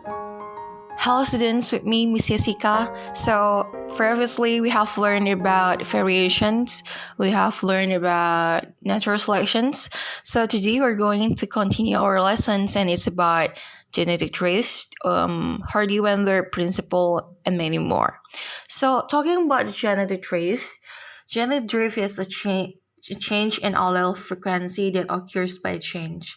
Hello students, with me, Miss Yessica. So previously we have learned about variations, we have learned about natural selections. So today we're going to continue our lessons and it's about genetic traits, Hardy-Wendler principle, and many more. So talking about genetic traits, genetic drift is a change in allele frequency that occurs by change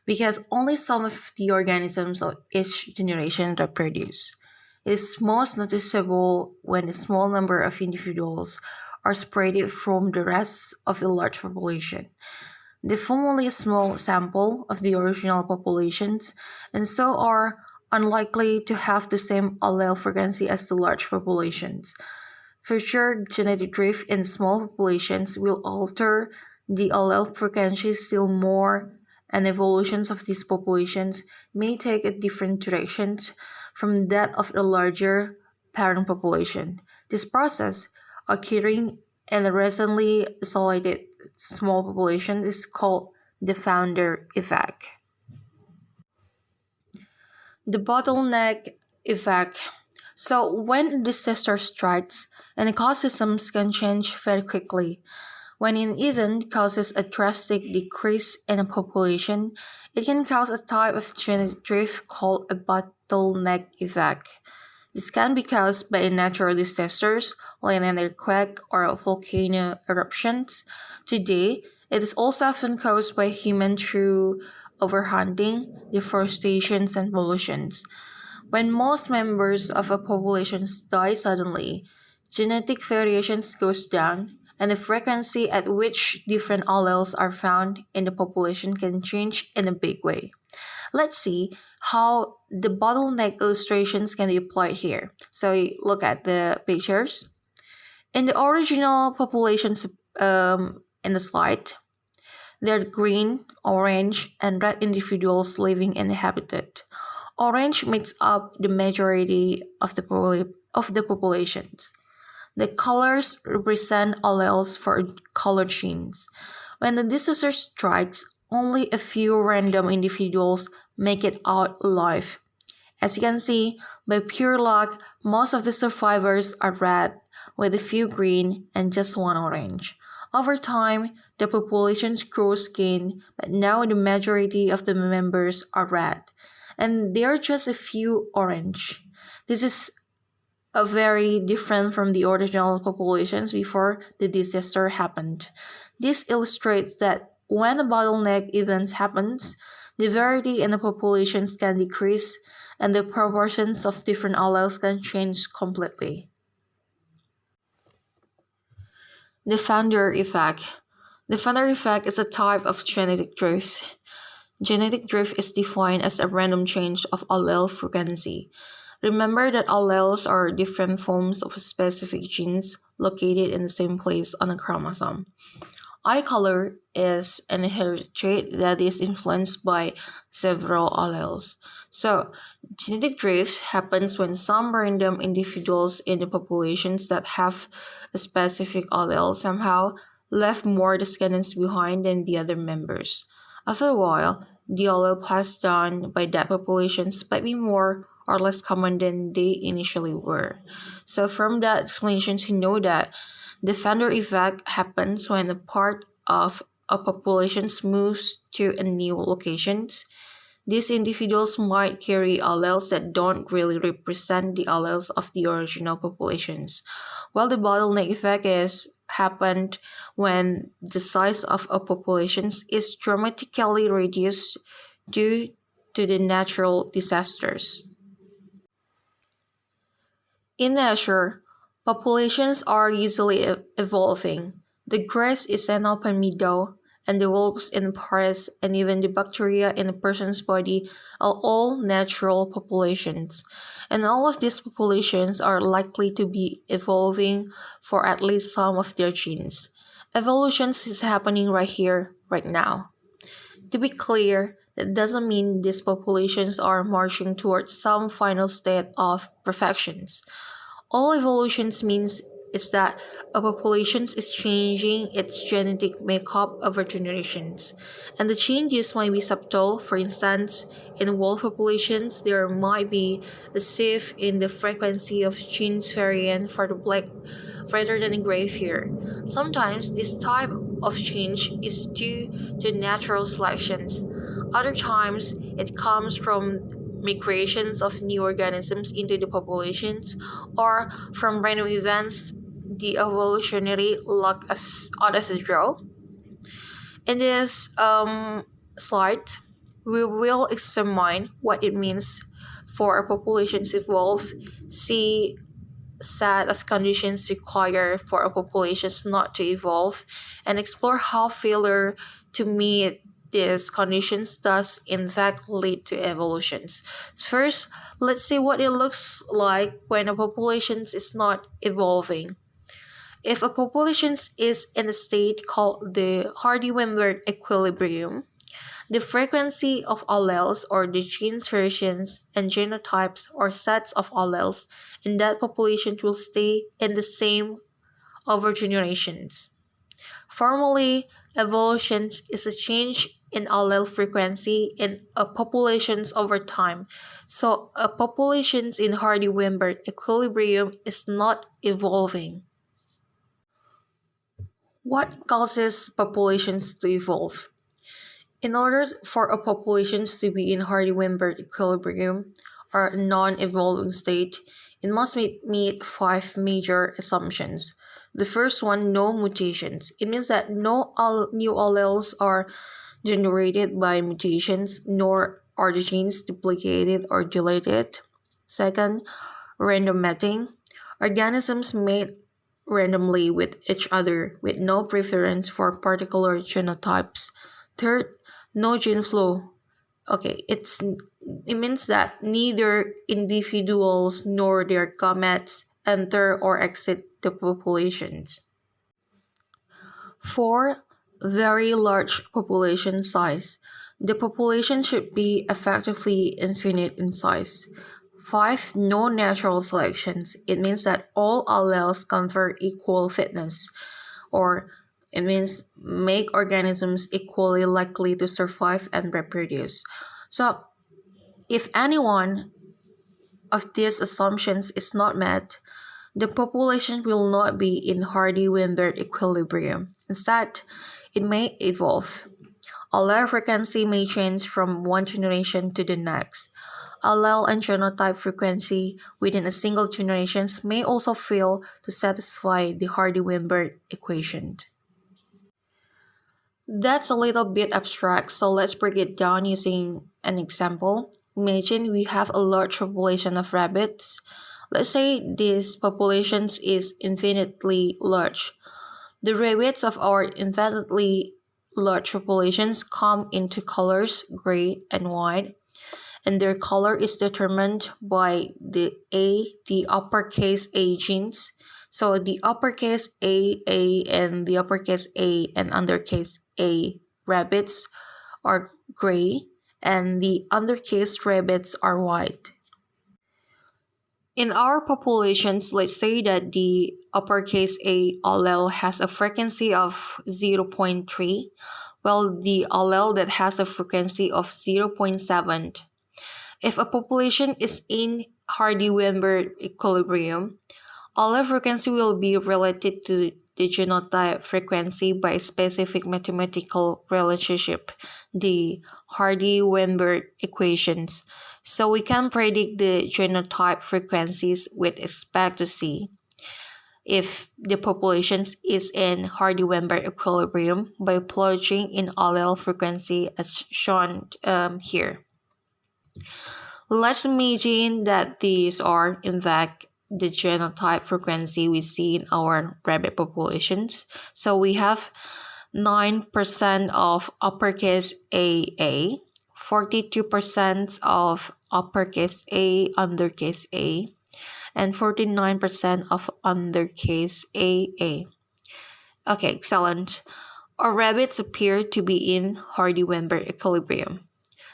because only some of the organisms of each generation reproduce. It is most noticeable when a small number of individuals are spread from the rest of the large population. They form only a small sample of the original populations and so are unlikely to have the same allele frequency as the large populations. Future genetic drift in small populations will alter the allele frequency still more, and evolutions of these populations may take a different directions from that of the larger parent population. This process, occurring in a recently isolated small population, is called the founder effect. The bottleneck effect. So when a disaster strikes, and ecosystems can change very quickly. When an event causes a drastic decrease in a population, it can cause a type of genetic drift called a bottleneck effect. This can be caused by natural disasters like an earthquake or volcano eruptions. Today, it is also often caused by humans through overhunting, deforestation, and pollution. When most members of a population die suddenly, genetic variations goes down, and the frequency at which different alleles are found in the population can change in a big way. Let's see how the bottleneck illustrations can be applied here. So you look at the pictures. In the original populations in the slide, there are green, orange, and red individuals living in the habitat. Orange makes up the majority of the populations. The colors represent alleles for color genes. When the disaster strikes, only a few random individuals make it out alive. As you can see, by pure luck, most of the survivors are red, with a few green and just one orange. Over time, the populations grows again, but now the majority of the members are red, and there are just a few orange. This is a very different from the original populations before the disaster happened. This illustrates that when a bottleneck event happens, the variety in the populations can decrease and the proportions of different alleles can change completely. The founder effect. The founder effect is a type of genetic drift. Genetic drift is defined as a random change of allele frequency. Remember that alleles are different forms of specific genes located in the same place on a chromosome. Eye color is an inherited trait that is influenced by several alleles. So, genetic drift happens when some random individuals in the populations that have a specific allele somehow left more descendants behind than the other members. After a while, the allele passed down by that populations might be more or less common than they initially were. So from that explanation, you know that the founder effect happens when a part of a population moves to a new location. These individuals might carry alleles that don't really represent the alleles of the original populations. While the bottleneck effect is happened when the size of a population is dramatically reduced due to the natural disasters. In nature, populations are usually evolving. The grass is an open meadow, and the wolves in Paris and even the bacteria in a person's body are all natural populations. And all of these populations are likely to be evolving for at least some of their genes. Evolution is happening right here, right now. To be clear, that doesn't mean these populations are marching towards some final state of perfections. All evolutions means is that a population is changing its genetic makeup over generations, and the changes might be subtle. For instance, in wolf populations, there might be a shift in the frequency of genes variant for the black rather than gray hair. Sometimes this type of change is due to natural selections. Other times, it comes from migrations of new organisms into the populations or from random events the evolutionary luck out of the draw. In this slide, we will examine what it means for a population to evolve, see set of conditions required for a population not to evolve, and explore how failure to meet these conditions does in fact lead to evolutions. First, let's see what it looks like when a population is not evolving. If a population is in a state called the Hardy-Weinberg equilibrium, the frequency of alleles or the genes versions and genotypes or sets of alleles in that population will stay in the same over generations. Formally, evolution is a change in allele frequency in a populations over time. So a populations in Hardy-Weinberg equilibrium is not evolving. What causes populations to evolve? In order for a population to be in Hardy-Weinberg equilibrium or non-evolving state, it must meet five major assumptions. The first one, no mutations. It means that no new alleles are generated by mutations, nor are the genes duplicated or deleted. Second, random mating. Organisms mate randomly with each other with no preference for particular genotypes. Third, no gene flow. It means that neither individuals nor their gametes enter or exit the populations. 4. Very large population size. The population should be effectively infinite in size. 5. No natural selections. It means that all alleles confer equal fitness, or it means make organisms equally likely to survive and reproduce. So, if any one of these assumptions is not met, the population will not be in Hardy-Weinberg equilibrium. Instead, it may evolve. Allele frequency may change from one generation to the next. Allele and genotype frequency within a single generation may also fail to satisfy the Hardy-Weinberg equation. That's a little bit abstract, so let's break it down using an example. Imagine we have a large population of rabbits. Let's say this population is infinitely large. The rabbits of our infinitely large populations come in two colors, gray and white, and their color is determined by the uppercase A genes. So the uppercase A, and the uppercase A and undercase A rabbits are gray, and the undercase rabbits are white. In our populations, let's say that the uppercase A allele has a frequency of 0.3, while the allele that has a frequency of 0.7. If a population is in Hardy-Weinberg equilibrium, allele frequency will be related to the genotype frequency by a specific mathematical relationship, the Hardy-Weinberg equations. So we can predict the genotype frequencies with respect to C if the population is in Hardy-Weinberg equilibrium by plotting in allele frequency as shown here. Let's imagine that these are, in fact, the genotype frequency we see in our rabbit populations. So we have 9% of uppercase AA, 42% of uppercase A, undercase A, and 49% of undercase AA. Okay, excellent. Our rabbits appear to be in Hardy-Weinberg equilibrium.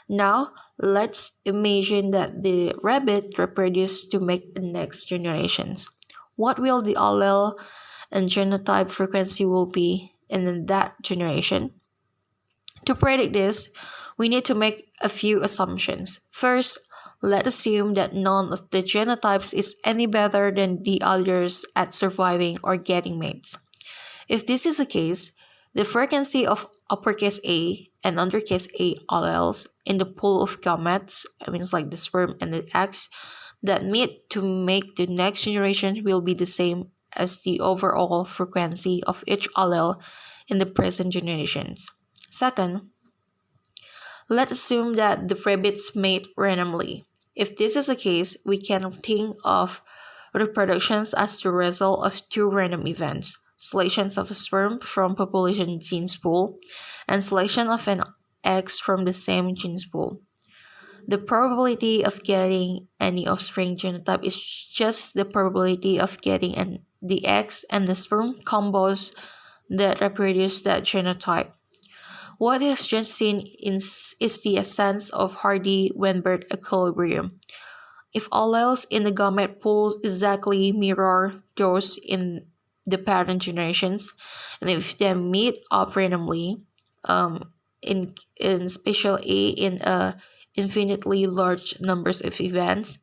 Now, let's imagine that the rabbit reproduces to make the next generations. what will the allele and genotype frequency will be in that generation? To predict this, we need to make a few assumptions. First, let's assume that none of the genotypes is any better than the others at surviving or getting mates. If this is the case, the frequency of uppercase A and undercase A alleles in the pool of gametes, I mean it's like the sperm and the eggs, that meet to make the next generation will be the same as the overall frequency of each allele in the present generations. Second, let's assume that the rabbits mate randomly. If this is the case, we can think of reproductions as the result of two random events: selections of a sperm from population genes pool and selection of an eggs from the same genes pool. The probability of getting any offspring genotype is just the probability of getting the eggs and the sperm combos that reproduce that genotype. What is just seen is the essence of Hardy-Weinberg equilibrium. If alleles in the gamete pools exactly mirror those in the parent generations, and if they meet up randomly, in spatial A in a infinitely large numbers of events,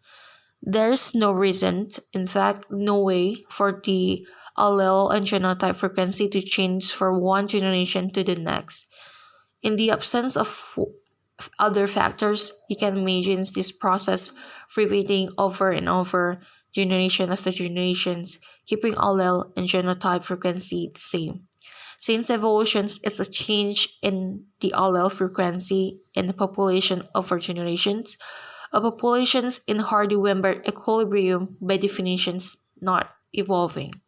there's no reason, in fact, no way for the allele and genotype frequency to change from one generation to the next. In the absence of other factors, you can imagine this process repeating over and over, generation after generations, keeping allele and genotype frequency the same. Since evolution is a change in the allele frequency in the population over generations, a population's in Hardy-Weinberg equilibrium by definition is not evolving.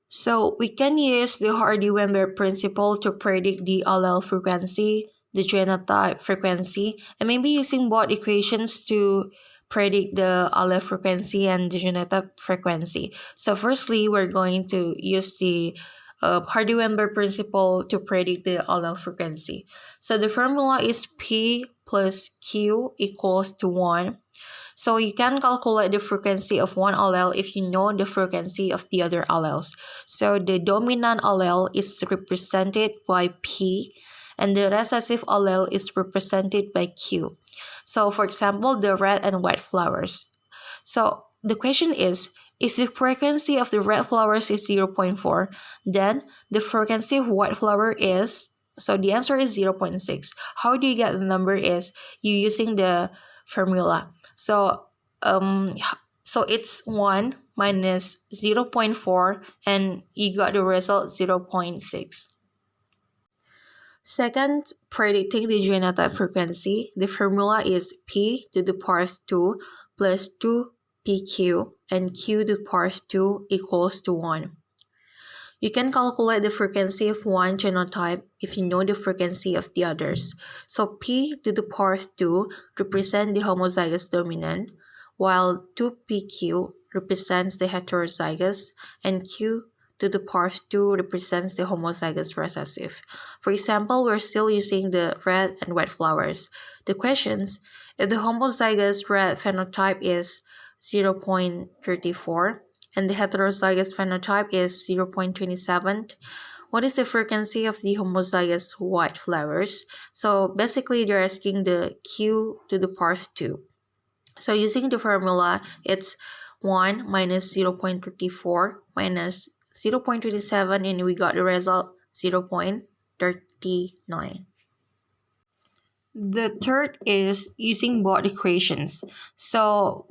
So we can use the Hardy-Weinberg principle to predict the allele frequency, the genotype frequency, and maybe using both equations to predict the allele frequency and the genotype frequency. So firstly, we're going to use the Hardy-Weinberg principle to predict the allele frequency. So the formula is P plus Q equals to 1. So you can calculate the frequency of one allele if you know the frequency of the other alleles. So the dominant allele is represented by P and the recessive allele is represented by Q. So for example, the red and white flowers. So the question is, if the frequency of the red flowers is 0.4, then the frequency of white flower is, so the answer is 0.6. How do you get the number is you using the formula. So it's 1 minus 0.4 and you got the result 0.6. Second, predicting the genotype frequency, the formula is P to the power of 2 plus 2PQ and Q to the power of 2 equals to 1. You can calculate the frequency of one genotype if you know the frequency of the others. So P to the power of 2 represents the homozygous dominant, while 2PQ represents the heterozygous, and Q to the power of 2 represents the homozygous recessive. For example, we're still using the red and white flowers. The questions, if the homozygous red phenotype is 0.34, and the heterozygous phenotype is 0.27. What is the frequency of the homozygous white flowers? So basically, they're asking the Q to the power of 2. So using the formula, it's 1 minus 0.34 minus 0.27, and we got the result 0.39. The third is using both equations. So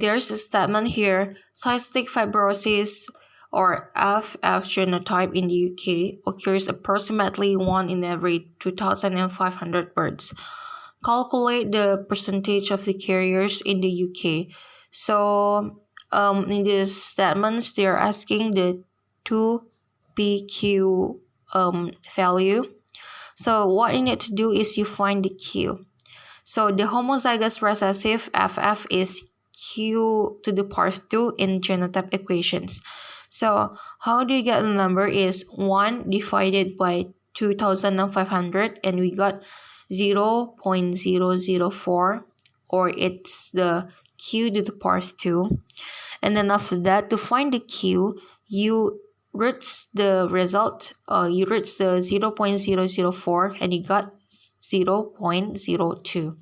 there's a statement here: cystic fibrosis or FF genotype in the UK occurs approximately 1 in every 2,500 birds. Calculate the percentage of the carriers in the UK. So in these statements, they're asking the 2PQ value. So what you need to do is you find the Q. So the homozygous recessive FF is Q to the power of 2 in genotype equations. So how do you get the number is 1 divided by 2,500 and we got 0.004, or it's the Q to the power of 2. And then after that, to find the Q, you roots the result, you roots the 0.004 and you got 0.02.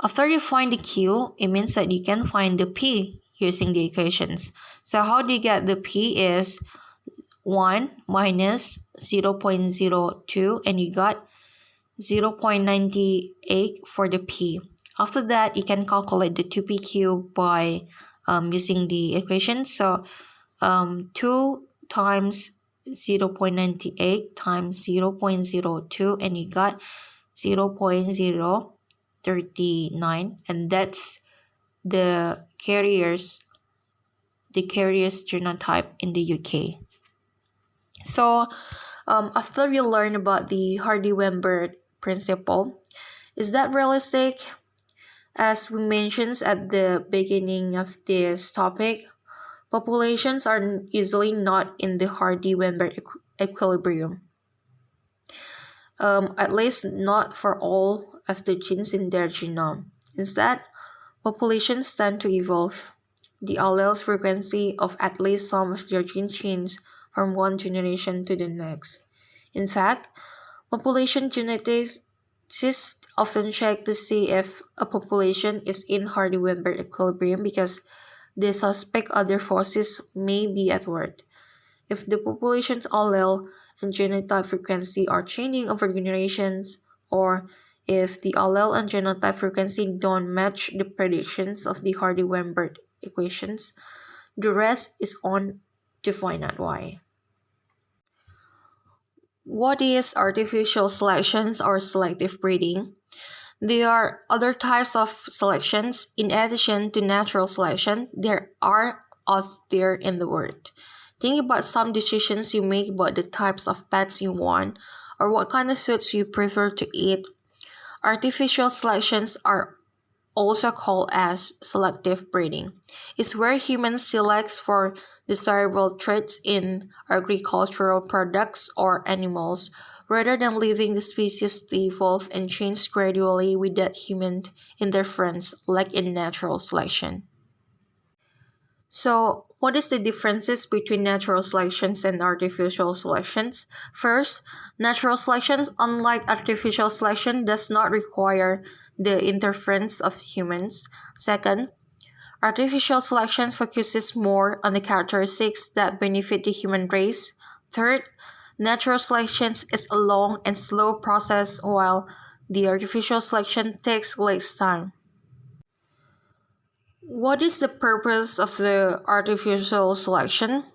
After you find the Q, it means that you can find the P using the equations. So how do you get the P is 1 minus 0.02 and you got 0.98 for the P. After that, you can calculate the 2PQ by using the equation. So 2 times 0.98 times 0.02 and you got 0.039, and that's the carrier's genotype in the UK. So after you learn about the Hardy-Weinberg principle, is that realistic? As we mentioned at the beginning of this topic, populations are usually not in the Hardy-Weinberg equilibrium. At least not for all of the genes in their genome. Instead, populations tend to evolve the allele frequency of at least some of their genes change from one generation to the next. In fact, population geneticists often check to see if a population is in Hardy-Weinberg equilibrium because they suspect other forces may be at work. If the population's allele and genotype frequency are changing over generations, or if the allele and genotype frequency don't match the predictions of the Hardy-Weinberg equations, the rest is on to find out why. What is artificial selections or selective breeding? There are other types of selections. In addition to natural selection, there are out there in the world. Think about some decisions you make about the types of pets you want or what kind of foods you prefer to eat. Artificial selections are also called as selective breeding. It's where humans select for desirable traits in agricultural products or animals rather than leaving the species to evolve and change gradually without human interference like in natural selection. So, what is the differences between natural selections and artificial selections? First, natural selections, unlike artificial selection, does not require the interference of humans. Second, artificial selection focuses more on the characteristics that benefit the human race. Third, natural selection is a long and slow process while the artificial selection takes less time. What is the purpose of the artificial selection?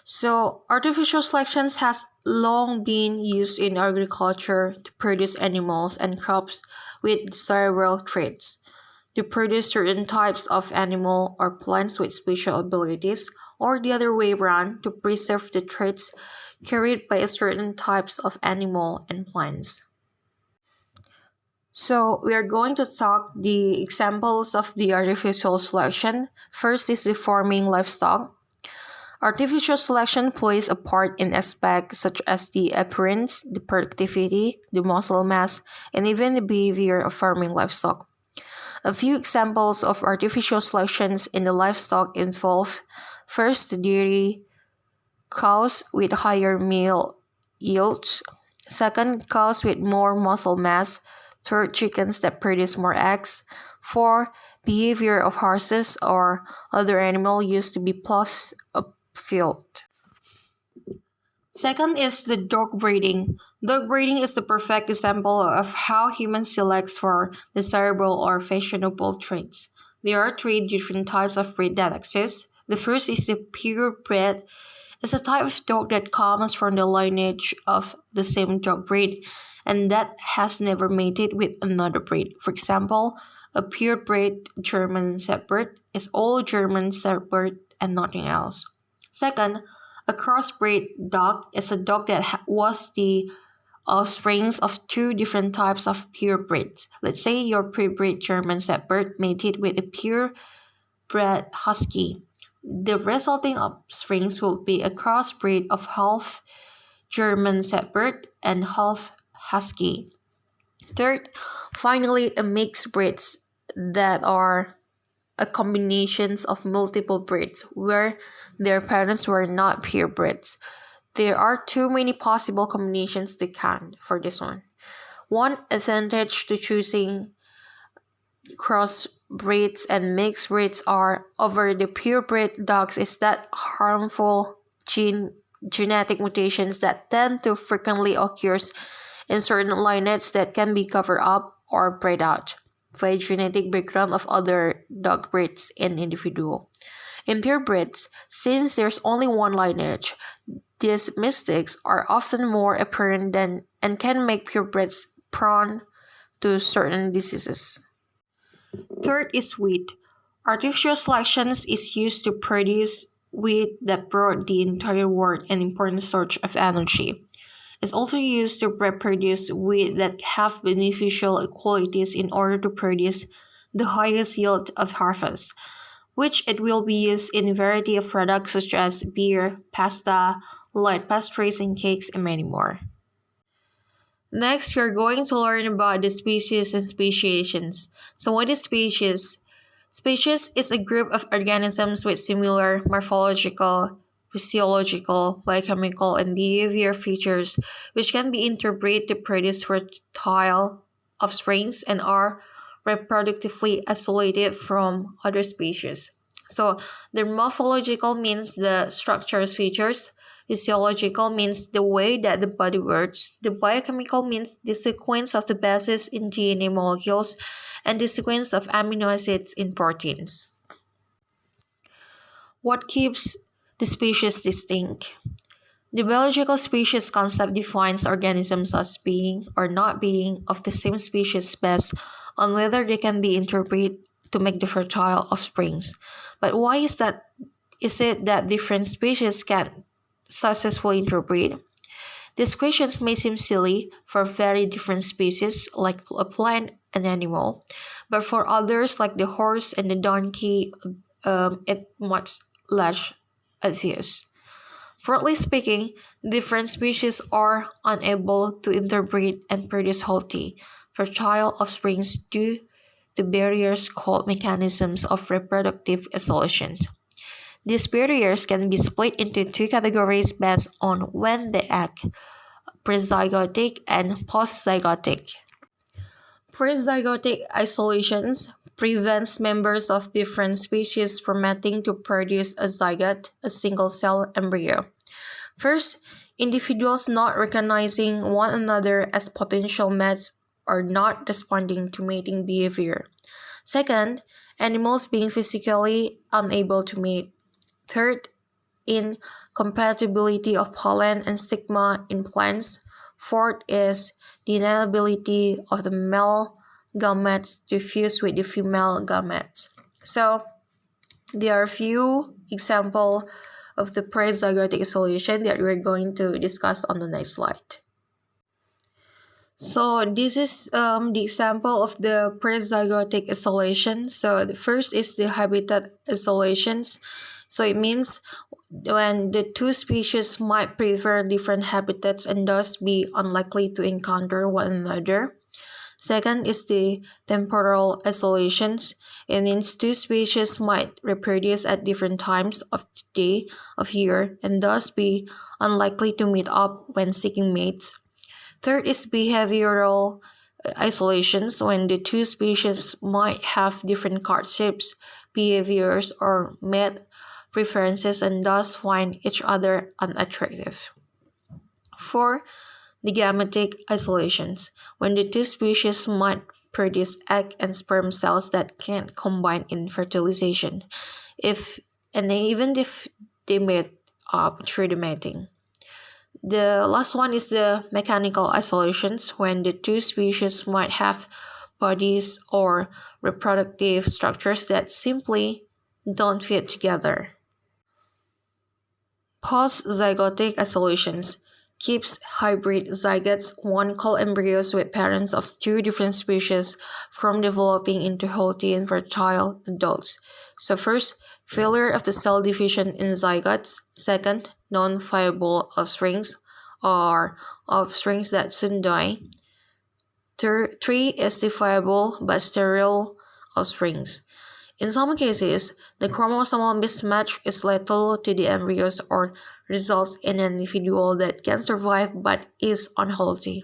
So, artificial selections has long been used in agriculture to produce animals and crops with desirable traits, to produce certain types of animal or plants with special abilities, or the other way around, to preserve the traits carried by certain types of animal and plants. So we are going to talk the examples of the artificial selection. First is the farming livestock. Artificial selection plays a part in aspects such as the appearance, the productivity, the muscle mass, and even the behavior of farming livestock. A few examples of artificial selections in the livestock involve first the dairy cows with higher meal yields, second cows with more muscle mass, third chickens that produce more eggs, four behavior of horses or other animal used to be ploughed a field. Second is the dog breeding. Dog breeding is the perfect example of how humans select for desirable or fashionable traits. There are three different types of breed that exist. The first is the purebred. It's a type of dog that comes from the lineage of the same dog breed and that has never mated with another breed. For example, a purebred German Shepherd is all German Shepherd and nothing else. Second, a crossbred dog is a dog that was the offsprings of two different types of purebreds. Let's say your purebred German Shepherd mated with a purebred Husky. The resulting offsprings will be a crossbreed of half German Shepherd and half Husky. Third, finally, a mixed breeds that are a combinations of multiple breeds where their parents were not purebreds. There are too many possible combinations to count for this one. One advantage to choosing crossbreeds and mixed breeds are over the purebred dogs is that harmful genetic mutations that tend to frequently occurs in certain lineages that can be covered up or bred out by genetic background of other dog breeds in individual. In purebreds, since there's only one lineage, these mistakes are often more apparent than and can make purebreds prone to certain diseases. Third is wheat. Artificial selection is used to produce wheat that brought the entire world an important source of energy. It's also used to reproduce wheat that have beneficial qualities in order to produce the highest yield of harvest, which it will be used in a variety of products such as beer, pasta, light pastries, and cakes, and many more. Next, you're going to learn about the species and speciations. So, what is species? Species is a group of organisms with similar morphological, physiological, biochemical, and behavior features which can be interbred to produce fertile offsprings and are reproductively isolated from other species. So, the morphological means the structures features, physiological means the way that the body works. The biochemical means the sequence of the bases in DNA molecules and the sequence of amino acids in proteins. What keeps the species distinct? The biological species concept defines organisms as being or not being of the same species based on whether they can be interbred to make the fertile offsprings. But why is that? Is it that different species can successfully interbreed? These questions may seem silly for very different species like a plant and animal, but for others like the horse and the donkey, it much less obvious. Broadly speaking, different species are unable to interbreed and produce healthy, fertile offsprings due to barriers called mechanisms of reproductive isolation. These barriers can be split into two categories based on when they act: prezygotic and postzygotic. Prezygotic isolations prevents members of different species from mating to produce a zygote, a single-cell embryo. First, individuals not recognizing one another as potential mates or not responding to mating behavior. Second, animals being physically unable to mate. Third, incompatibility of pollen and stigma in plants. Fourth is the inability of the male gametes to fuse with the female gametes. So there are a few examples of the prezygotic isolation that we're going to discuss on the next slide. So this is the example of the prezygotic isolation. So the first is the habitat isolations. So it means when the two species might prefer different habitats and thus be unlikely to encounter one another. Second is the temporal isolations. It means two species might reproduce at different times of the day of year and thus be unlikely to meet up when seeking mates. Third is behavioral isolations, when the two species might have different courtships, behaviors, or mate preferences and thus find each other unattractive. 4. The gametic isolations, when the two species might produce egg and sperm cells that can't combine in fertilization, even if they mate up through the mating. The last one is the mechanical isolations, when the two species might have bodies or reproductive structures that simply don't fit together. Postzygotic isolations keeps hybrid zygotes, one called embryos with parents of two different species, from developing into healthy and fertile adults. So first, failure of the cell division in zygotes. Second, non-viable offsprings or offsprings that soon die. Three is the viable but sterile offsprings. In some cases, the chromosomal mismatch is lethal to the embryos or results in an individual that can survive but is unhealthy.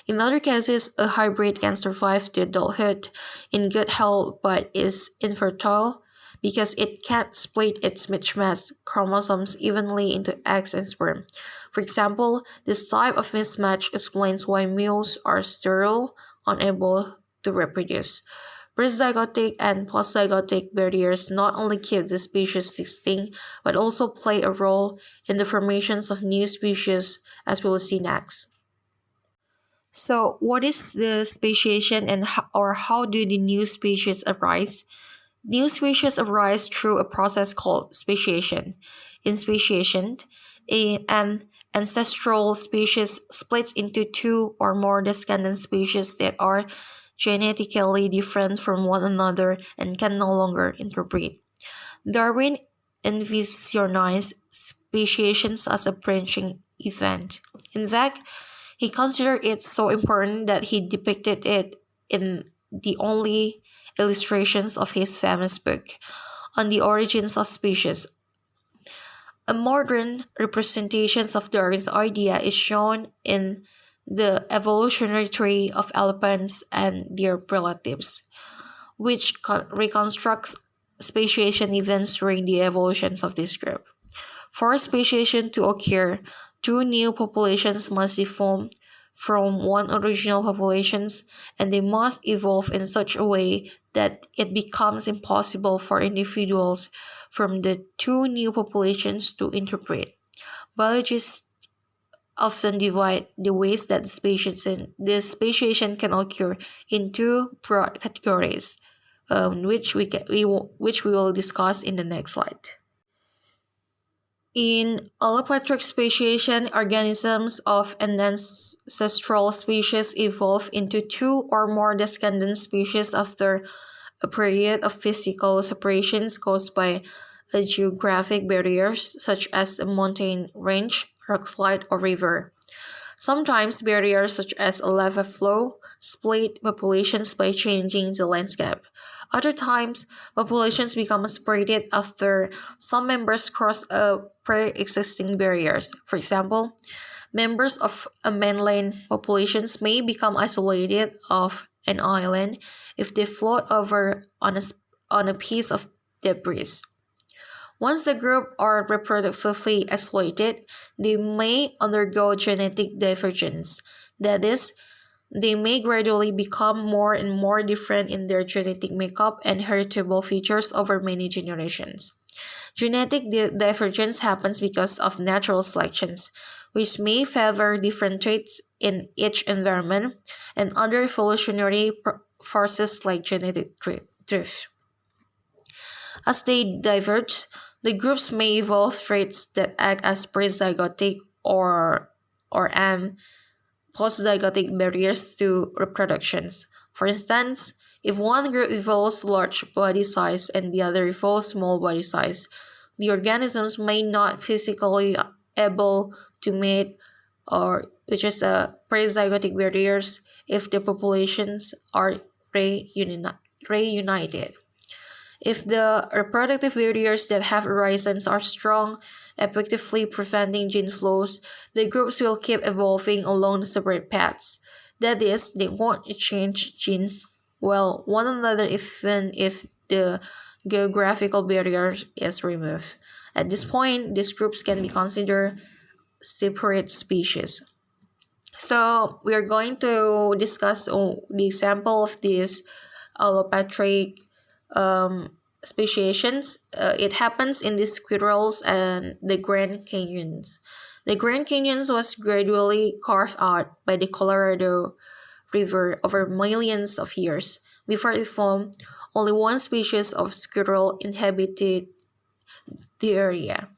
In other cases, a hybrid can survive to adulthood in good health but is infertile because it can't split its mismatched chromosomes evenly into eggs and sperm. For example, this type of mismatch explains why males are sterile, unable to reproduce. Prezygotic and postzygotic barriers not only keep the species distinct but also play a role in the formations of new species, as we'll see next. So, what is the speciation and how do the new species arise? New species arise through a process called speciation. In speciation, an ancestral species splits into two or more descendant species that are genetically different from one another and can no longer interbreed. Darwin envisionized speciation as a branching event. In fact, he considered it so important that he depicted it in the only illustrations of his famous book on the origins of species. A modern representation of Darwin's idea is shown in the evolutionary tree of elephants and their relatives, which reconstructs speciation events during the evolutions of this group. For speciation to occur, two new populations must be formed from one original populations, and they must evolve in such a way that it becomes impossible for individuals from the two new populations to interbreed. Biologists often divide the ways that the speciation can occur in two broad categories, which we will discuss in the next slide. In allopatric speciation, organisms of an ancestral species evolve into two or more descendant species after a period of physical separations caused by geographic barriers such as a mountain range, rockslide, or river. Sometimes barriers such as a lava flow split populations by changing the landscape. Other times, populations become separated after some members cross a pre-existing barriers. For example, members of a mainland populations may become isolated off an island if they float over on a piece of debris. Once the group are reproductively isolated, they may undergo genetic divergence. That is, they may gradually become more and more different in their genetic makeup and heritable features over many generations. Genetic divergence happens because of natural selections, which may favor different traits in each environment, and other evolutionary forces like genetic drift. As they diverge, the groups may evolve traits that act as prezygotic or an postzygotic barriers to reproductions. For instance, if one group evolves large body size and the other evolves small body size, the organisms may not physically able to mate or which is a prezygotic barriers if the populations are reunited. If the reproductive barriers that have arisen are strong, effectively preventing gene flows, the groups will keep evolving along separate paths. That is, they won't exchange genes well one another even if the geographical barrier is removed. At this point, these groups can be considered separate species. So we are going to discuss the example of this allopatric speciations. It happens in the squirrels and the Grand Canyons. The Grand Canyons was gradually carved out by the Colorado River over millions of years. Before it formed, only one species of squirrel inhabited the area.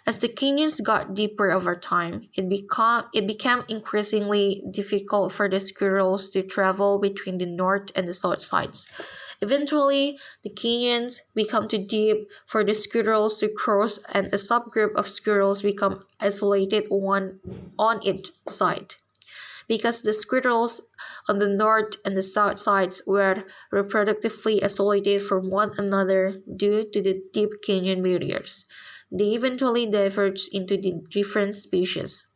As the canyons got deeper over time, it became increasingly difficult for the squirrels to travel between the north and the south sides. Eventually, the canyons become too deep for the squirrels to cross, and a subgroup of squirrels become isolated one on each side. because the squirrels on the north and the south sides were reproductively isolated from one another due to the deep canyon barriers. They eventually diverged into the different species.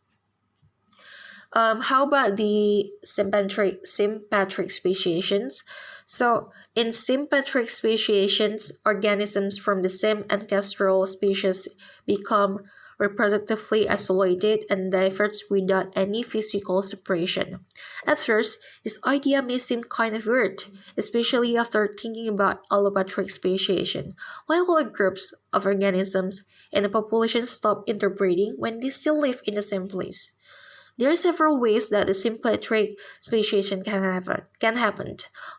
How about the sympatric speciations? So, in sympatric speciations, organisms from the same ancestral species become reproductively isolated and diverge without any physical separation. At first, this idea may seem kind of weird, especially after thinking about allopatric speciation. Why will groups of organisms in a population stop interbreeding when they still live in the same place? There are several ways that the sympatric speciation can happen.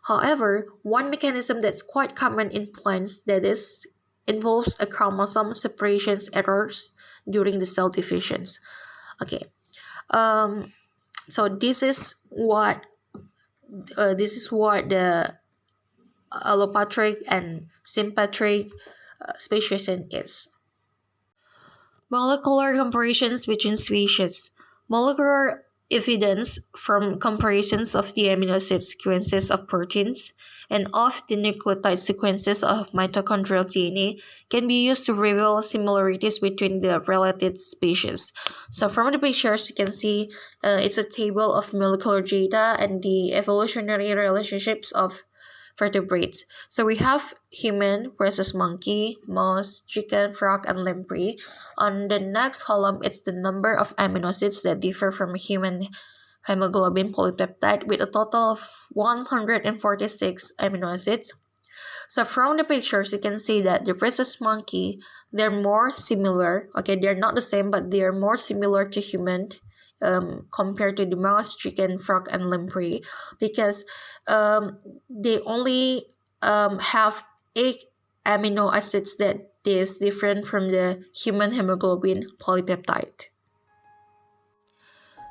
However, one mechanism that's quite common in plants that is involves a chromosome separations errors during the cell divisions. Okay. Um. So this is what the allopatric and sympatric speciation is. Molecular comparisons between species. Molecular evidence from comparisons of the amino acid sequences of proteins and of the nucleotide sequences of mitochondrial DNA can be used to reveal similarities between the related species. So from the pictures, you can see it's a table of molecular data and the evolutionary relationships of vertebrates. So we have human versus monkey, mouse, chicken, frog, and lamprey. On the next column, it's the number of amino acids that differ from human hemoglobin polypeptide with a total of 146 amino acids. So from the pictures, you can see that the rhesus monkey, they're more similar. Okay, they're not the same, but they are more similar to human compared to the mouse, chicken, frog, and lamprey because they only have 8 amino acids that is different from the human hemoglobin polypeptide.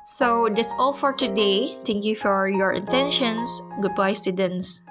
So that's all for today. Thank you for your attentions. Goodbye, students.